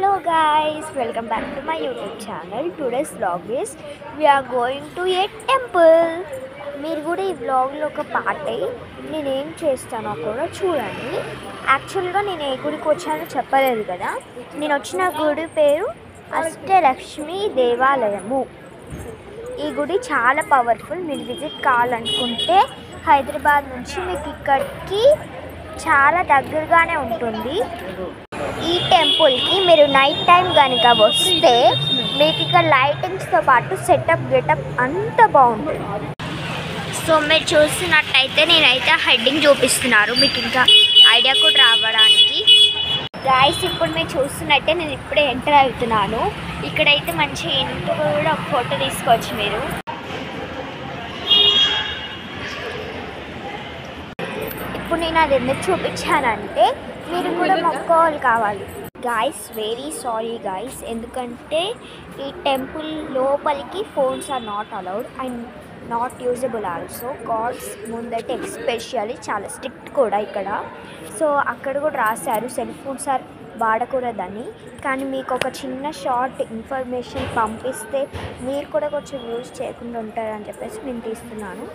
Hello guys, welcome back to my YouTube channel. Today's vlog is we are going to a temple. మీరు కూడా ఈ వ్లాగ్లో ఒక part అయ్యి నేనేం చేస్తానో కూడా చూడండి. యాక్చువల్గా నేను ఏ గుడికి వచ్చానో చెప్పలేదు కదా. నేను వచ్చిన గుడి పేరు అష్టలక్ష్మి దేవాలయము. ఈ గుడి చాలా పవర్ఫుల్. మీరు విజిట్ కావాలనుకుంటే హైదరాబాద్ నుంచి మీకు ఇక్కడికి చాలా దగ్గరగానే ఉంటుంది. ఈ టెంపుల్కి మీరు నైట్ టైం కనుక వస్తే మీకు ఇక్కడ లైటింగ్స్తో పాటు సెటప్ గెటప్ అంత బాగుంటుంది. సో మీరు చూస్తున్నట్టయితే నేనైతే హెడ్డింగ్ చూపిస్తున్నారు మీకు ఇంకా ఐడియా కూడా రావడానికి. గాయస్ ఇప్పుడు మీరు చూస్తున్నట్టే నేను ఇప్పుడే ఎంటర్ అవుతున్నాను. ఇక్కడైతే మంచి ఇంట్లో కూడా ఒక ఫోటో తీసుకోవచ్చు మీరు. ఇప్పుడు నేను అది ఎందుకు చూపించానంటే మీరు కూడా మొక్కోవాలి కావాలి. గాయస్ వెరీ సారీ గాయస్, ఎందుకంటే ఈ టెంపుల్ లోపలికి phones are not allowed and not usable also. Gods ముందట ఎస్పెషల్లీ చాలా స్ట్రిక్ట్ కూడా ఇక్కడ. సో అక్కడ కూడా రాశారు సెల్ ఫోన్స్ ఆర్ వాడకూడదని. కానీ మీకు ఒక చిన్న షార్ట్ ఇన్ఫర్మేషన్ పంపిస్తే మీరు కూడా కొంచెం యూజ్ చేయకుండా ఉంటారని చెప్పేసి నేను తీస్తున్నాను.